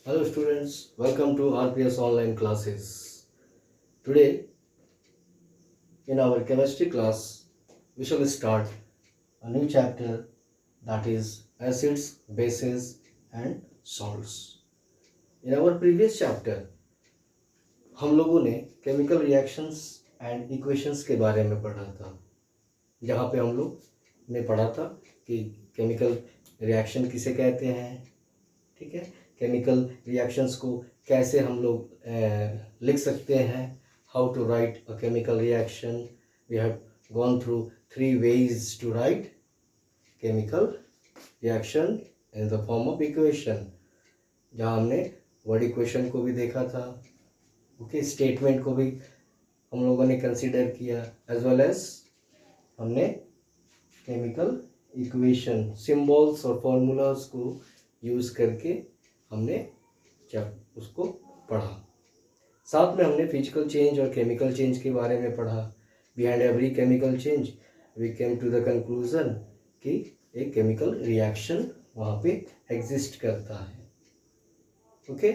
Hello students, welcome to RPS online classes. Today in our chemistry class, we shall start a new chapter, that is acids, bases and salts. In our previous chapter, हम लोगों ने chemical reactions and equations के बारे में पढ़ा था, जहाँ पे हम लोग ने पढ़ा था कि केमिकल रिएक्शन किसे कहते हैं, ठीक है, केमिकल रिएक्शंस को कैसे हम लोग लिख सकते हैं, how to write a chemical reaction. We have gone through 3 ways to write chemical reaction in the form of equation, जहाँ हमने वर्ड इक्वेशन को भी देखा था, ओके, स्टेटमेंट को भी हम लोगों ने कंसिडर किया, एज वेल एज हमने केमिकल इक्वेशन सिंबल्स और फॉर्मूलाज को यूज़ करके हमने जब उसको पढ़ा. साथ में हमने फिजिकल चेंज और केमिकल चेंज के बारे में पढ़ा. Behind every chemical change we came to the conclusion कि एक केमिकल रिएक्शन वहाँ पे एग्जिस्ट करता है. ओके,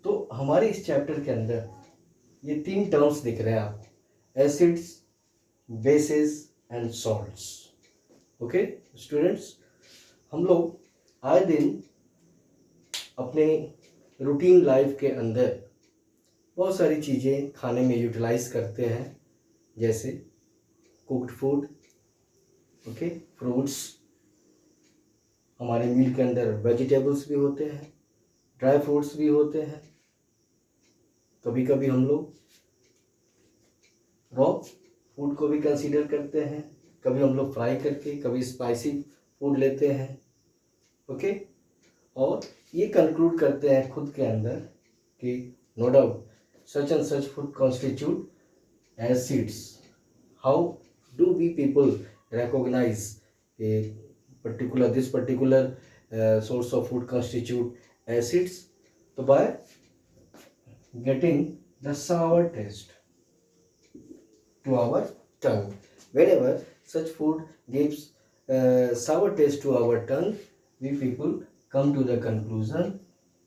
तो हमारे इस चैप्टर के अंदर ये 3 टर्म्स दिख रहे हैं आपको, acids, basis and salts. Okay students, हम लोग आए दिन अपने रूटीन लाइफ के अंदर बहुत सारी चीज़ें खाने में यूटिलाइज करते हैं, जैसे कुक्ड फूड, ओके, फ्रूट्स, हमारे मील के अंदर वेजिटेबल्स भी होते हैं, ड्राई फ्रूट्स भी होते हैं. कभी कभी हम लोग रॉ फूड को भी कंसीडर करते हैं, कभी हम लोग फ्राई करके, कभी स्पाइसी फूड लेते हैं. ओके, और ये कंक्लूड करते हैं खुद के अंदर कि no doubt such and such food constitute acids. How do we people recognize a this particular source of food constitute acids? So by getting the sour taste to our tongue. Whenever such food gives sour taste to our tongue, we people come to the conclusion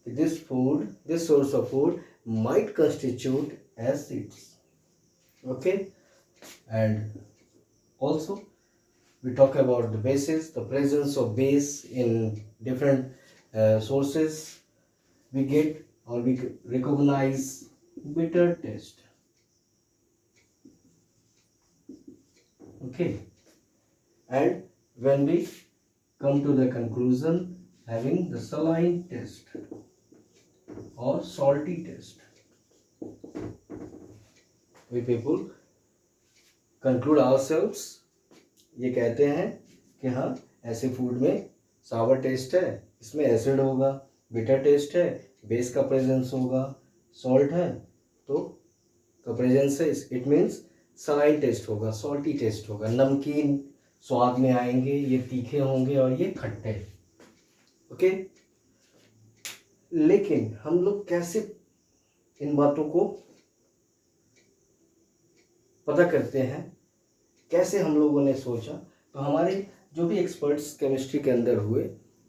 that this source of food might constitute acids. Okay, and also we talk about the bases, the presence of base in different sources. We get or we recognize bitter taste. Okay, and when we come to the conclusion having the saline taste or salty taste, we people conclude ourselves, ये कहते हैं कि हाँ ऐसे food में सावर test है, इसमें acid होगा, बिटर टेस्ट है, बेस का प्रेजेंस होगा, सॉल्ट है तो का प्रेजेंस है, इट मीन्स सलाइन टेस्ट होगा, सॉल्टी टेस्ट होगा, नमकीन स्वाद में आएंगे, ये तीखे होंगे और ये खट्टे. ओके, लेकिन हम लोग कैसे इन बातों को पता करते हैं, कैसे हम लोगों ने सोचा? तो हमारे जो भी एक्सपर्ट्स केमिस्ट्री के अंदर हुए,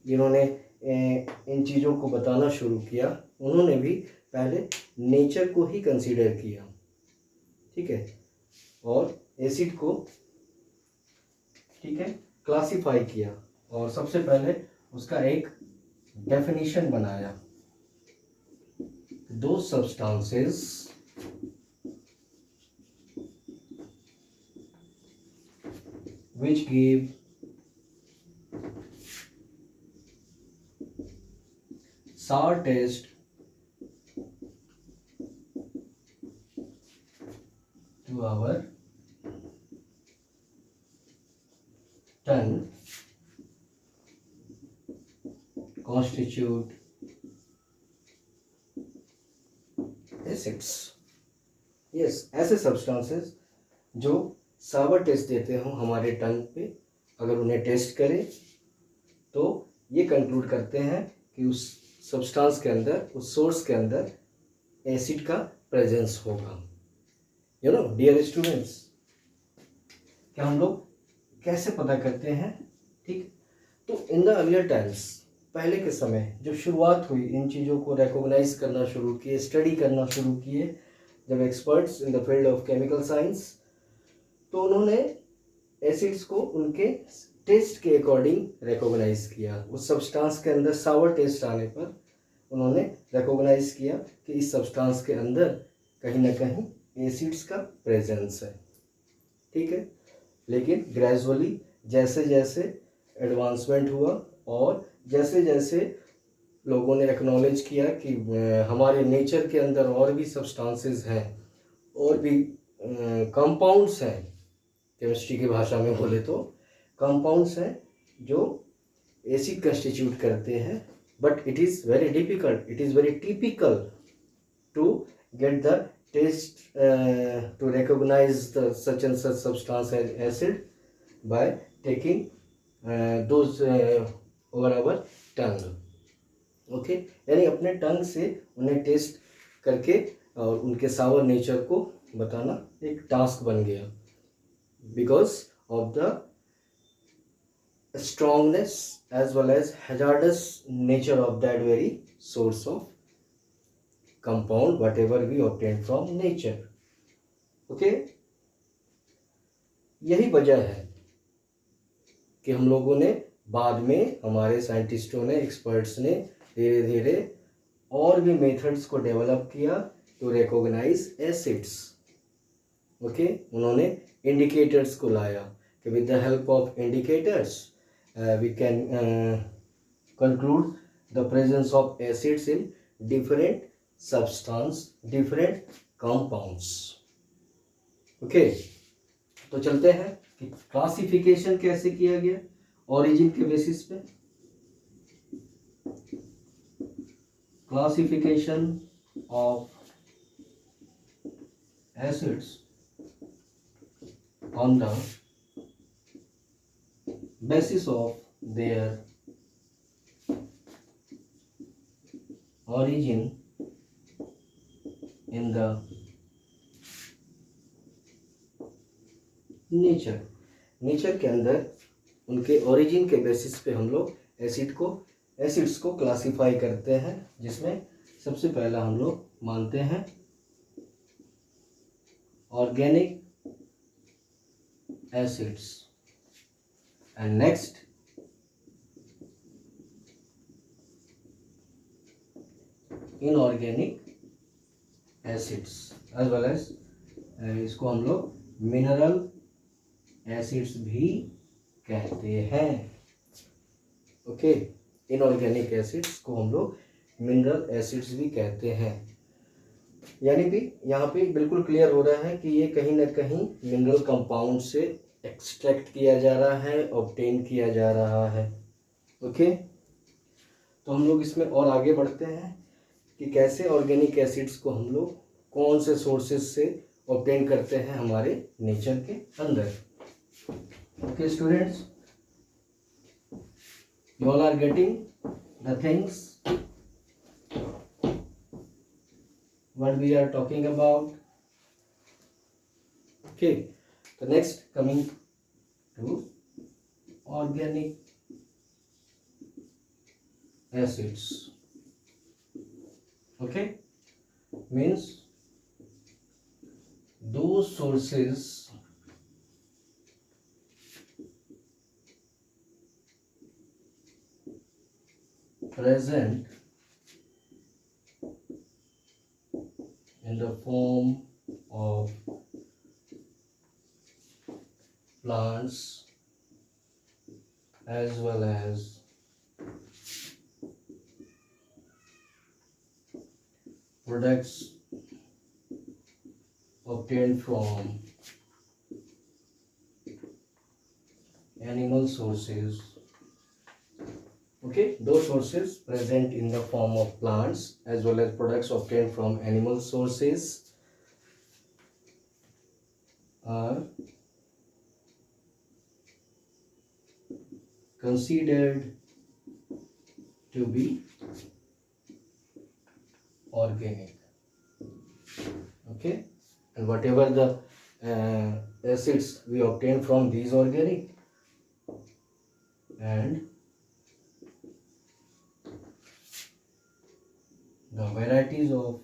जिन्होंने इन चीज़ों को बताना शुरू किया, उन्होंने भी पहले नेचर को ही कंसीडर किया, ठीक है, और एसिड को, ठीक है, क्लासिफाई किया और सबसे पहले उसका एक डेफिनेशन बनाया. दो substances which give sour taste to our tongue constitute acids. Yes, ऐसे सब्सटेंसेस जो सावर टेस्ट देते हो हमारे टंग पे, अगर उन्हें टेस्ट करें तो ये कंक्लूड करते हैं कि उस सब्सटेंस के अंदर, उस सोर्स के अंदर एसिड का प्रेजेंस होगा. यू नो डियर स्टूडेंट्स, क्या हम लोग कैसे पता करते हैं? ठीक, तो इन द अर्लियर टाइम्स पहले के समय जब शुरुआत हुई, इन चीज़ों को रिकॉग्नाइज करना शुरू किए, स्टडी करना शुरू किए जब experts in the field of chemical science, तो उन्होंने एसिड्स को उनके टेस्ट के अकॉर्डिंग रिकॉग्नाइज किया। उस सब्सटेंस के अंदर सावर टेस्ट आने पर उन्होंने रिकॉग्नाइज किया कि इस सब्सटेंस के अंदर कहीं ना कहीं एसिड्स का प्रेजेंस है। ठीक है, लेकिन ग्रेजुअली जैसे जैसे एडवांसमेंट हुआ और जैसे जैसे लोगों ने एक्नॉलेज किया कि हमारे नेचर के अंदर और भी सब्सटेंसेस हैं, और भी कंपाउंड्स हैं, केमिस्ट्री की भाषा में बोले तो कंपाउंड्स हैं जो एसिड कंस्टिट्यूट करते हैं, but it is very difficult, it is very typical to get the taste to recognize the such and such substance as acid by taking those over our tongue. Okay, यानी अपने टंग से उन्हें test करके और उनके सावर nature को बताना एक टास्क बन गया, because of the strongness as well as hazardous nature of that very source of compound whatever we obtained from nature. Okay, यही वजह है कि हम लोगों ने बाद में, हमारे साइंटिस्टों ने, एक्सपर्ट्स ने धीरे धीरे और भी मेथड्स को डेवलप किया टू रिकॉग्नाइज एसिड्स। ओके, उन्होंने इंडिकेटर्स को लाया कि with the help of indicators we can conclude the presence of acids in different substance, different compounds. Okay, तो चलते हैं कि क्लासिफिकेशन कैसे किया गया ओरिजिन के बेसिस पे। Classification of acids on the basis of their origin in the nature के अंदर उनके ओरिजिन के बेसिस पे हम लोग एसिड्स को क्लासिफाई करते हैं, जिसमें सबसे पहला हम लोग मानते हैं organic acids, and next inorganic acids, as well as इसको हम लोग मिनरल एसिड्स भी कहते हैं। ओके, इनऑर्गेनिक एसिड्स को हम लोग मिनरल एसिड्स भी कहते हैं। यानी कि यहाँ पे बिल्कुल क्लियर हो रहा है कि ये कहीं ना कहीं मिनरल कंपाउंड से एक्सट्रैक्ट किया जा रहा है, ऑब्टेन किया जा रहा है। ओके, तो हम लोग इसमें और आगे बढ़ते हैं कि कैसे ऑर्गेनिक एसिड्स को हम लोग कौन से सोर्सेज से ऑब्टेन करते हैं हमारे नेचर के अंदर। Okay students, you all are getting the things what we are talking about. Okay, तो next coming to organic acids. Okay, means those sources present in the form of plants as well as products obtained from animal sources. Okay, those sources present in the form of plants as well as products obtained from animal sources are considered to be organic. Okay, and whatever the acids we obtain from these organic, and the varieties of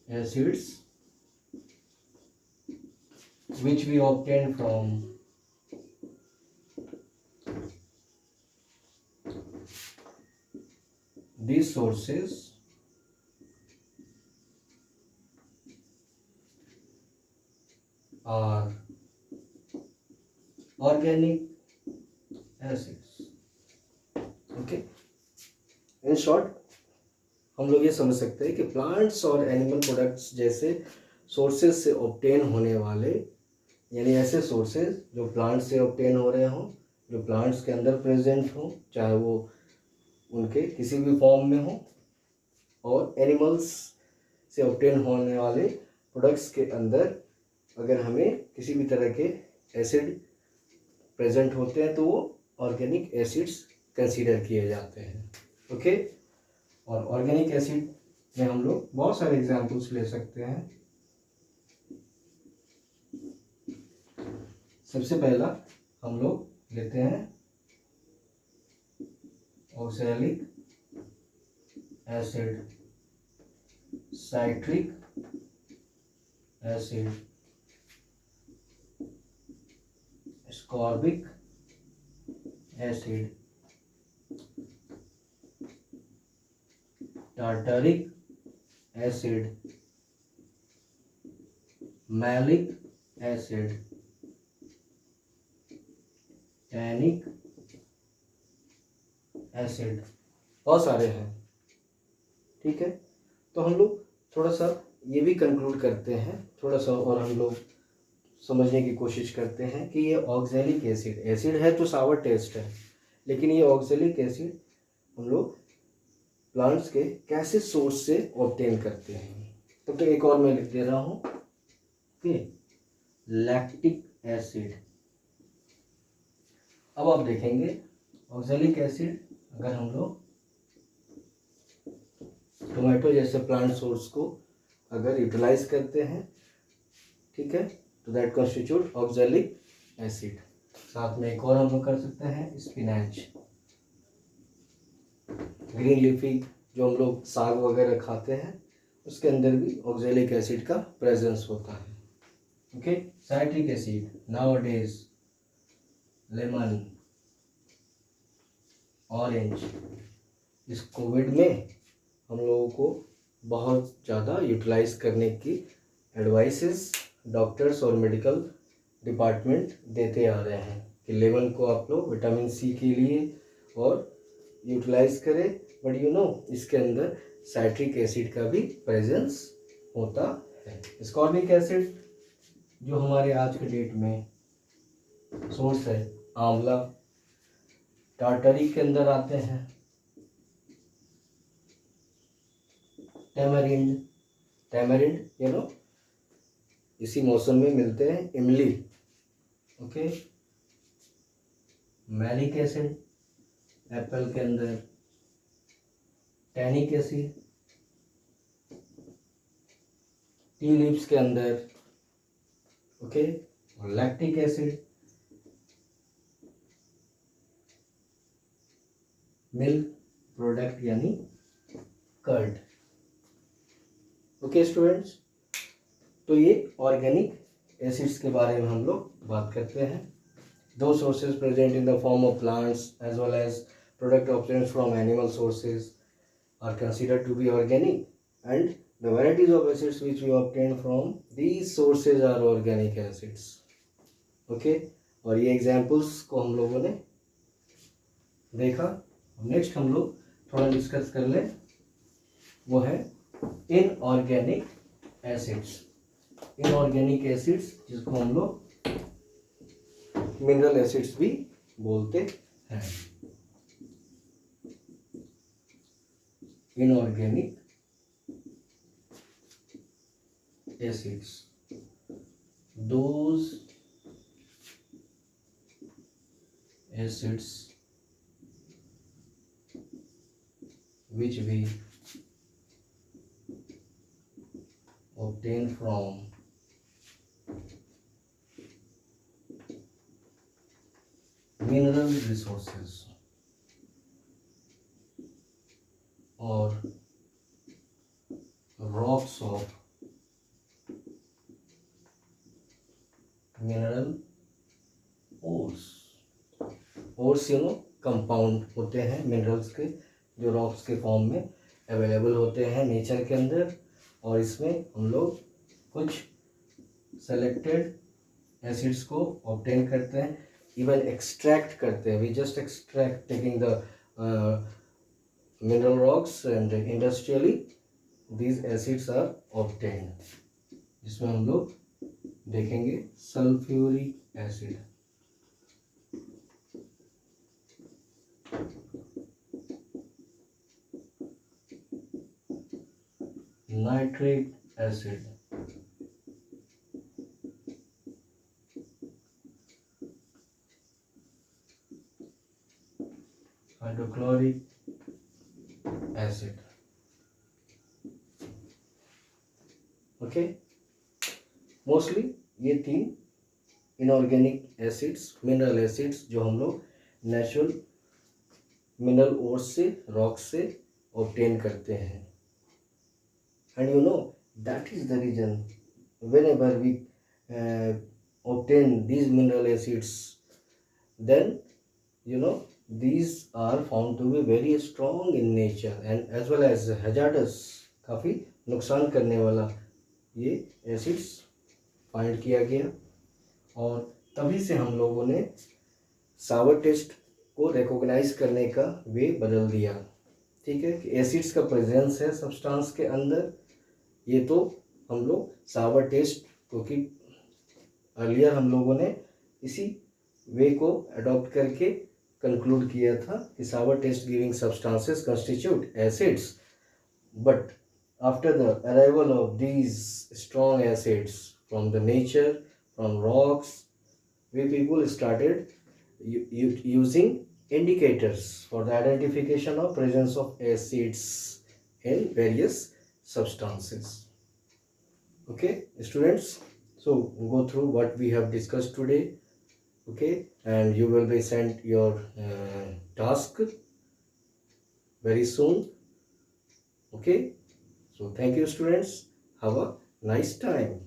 acids which we obtain from these sources are organic acids. Okay, in short हम लोग ये समझ सकते हैं कि plants और animal products जैसे sources से ऑब्टेन होने वाले, यानी ऐसे सोर्सेज जो प्लांट से ऑब्टेन हो रहे हों, जो प्लांट्स के अंदर प्रेजेंट हों, चाहे वो उनके किसी भी फॉर्म में हो, और एनिमल्स से ऑब्टेन होने वाले प्रोडक्ट्स के अंदर अगर हमें किसी भी तरह के एसिड प्रेजेंट होते हैं तो वो ऑर्गेनिक एसिड्स कंसीडर किए जाते हैं. ओके, और ऑर्गेनिक एसिड में हम लोग बहुत सारे एग्जांपल्स ले सकते हैं. सबसे पहला हम लोग लेते हैं oxalic acid, citric acid, ascorbic acid, tartaric acid, malic acid, tannic acid, बहुत सारे हैं. ठीक है, तो हम लोग थोड़ा सा ये भी कंक्लूड करते हैं, थोड़ा सा और हम लोग समझने की कोशिश करते हैं कि ये ऑक्सैलिक एसिड, एसिड है तो सावर टेस्ट है, लेकिन ये ऑक्सैलिक एसिड हम लोग प्लांट्स के कैसे सोर्स से ऑब्टेन करते हैं. तो एक और मैं लिख दे रहा हूँ कि लैक्टिक एसिड. अब आप देखेंगे ऑक्सैलिक एसिड अगर हम लोग टोमेटो जैसे प्लांट सोर्स को अगर यूटिलाइज करते हैं, ठीक है, तो दैट कॉन्स्टिट्यूट ऑक्सैलिक एसिड. साथ में एक और हम लोग कर सकते हैं स्पिनच, ग्रीन लीफी जो हम लोग साग वगैरह खाते हैं उसके अंदर भी ऑक्सैलिक एसिड का प्रेजेंस होता है. Okay, citric acid nowadays lemon, orange. इस कोविड में हम लोगों को बहुत ज़्यादा यूटिलाइज करने की एडवाइसेस डॉक्टर्स और मेडिकल डिपार्टमेंट देते आ रहे हैं कि लेमन को आप लोग विटामिन सी के लिए और यूटिलाइज करें. बट यू नो इसके अंदर साइट्रिक एसिड का भी प्रेजेंस होता है. स्कॉर्बिक एसिड जो हमारे आज के डेट में सोर्स है, आंवला, टार्टरिक के अंदर आते हैं, टैमरिंड, टैमरिंड यू नो इसी मौसम में मिलते हैं, इमली. ओके, मैलिक एसिड एप्पल के अंदर, टैनिक एसिड टी लीव्स के अंदर. ओके, और लैक्टिक एसिड मिल्क प्रोडक्ट यानी कर्ड. ओके स्टूडेंट्स, तो ये ऑर्गेनिक एसिड्स के बारे में हम लोग बात करते हैं. दो sources present in the form of plants as well as product obtained from animal sources are considered to be organic, and the varieties of acids which we obtain from these sources are organic acids. Okay, और ये examples को हम लोगों ने देखा. Next हम लोग थोड़ा डिस्कस कर लें, वो है इनऑर्गेनिक एसिड्स. इनऑर्गेनिक एसिड्स जिसको हम लोग मिनरल एसिड्स भी बोलते हैं. Inorganic acids, those acids which we obtain from mineral resources. or rocks of mineral ores. ores compound होते हैं मिनरल्स के, जो रॉक्स के फॉर्म में अवेलेबल होते हैं नेचर के अंदर, और इसमें हम लोग कुछ सेलेक्टेड एसिड्स को ऑब्टेन करते हैं, इवन एक्सट्रैक्ट करते हैं. We just extract taking the mineral rocks and industrially these acids are obtained. जिसमें हम लोग देखेंगे sulphuric acid, nitric acid, hydrochloric acid. Okay, mostly ये 3 इनऑर्गेनिक एसिड्स, मिनरल एसिड्स, जो हम लोग नेचुरल मिनरल ओर्स से, रॉक से ऑब्टेन करते हैं. And that is the reason whenever we obtain these mineral acids, then these are found to be very strong in nature and as well as hazardous. काफ़ी नुकसान करने वाला ये acids find किया गया, और तभी से हम लोगों ने सावर टेस्ट को रिकॉग्नाइज करने का वे बदल दिया. ठीक है, कि एसिड्स का प्रेजेंस है सब्सटेंस के अंदर, ये तो हम लोग सावर टेस्ट, क्योंकि अर्लियर हम लोगों ने इसी वे को अडॉप्ट करके कंक्लूड किया था कि sour taste giving substances constitute acids. But after the arrival of these strong acids from the nature, from rocks, we people started using indicators for the identification of presence of acids in various substances. Okay students, so go through what we have discussed today. Okay, and you will be sent your task very soon. Okay, so thank you students, have a nice time.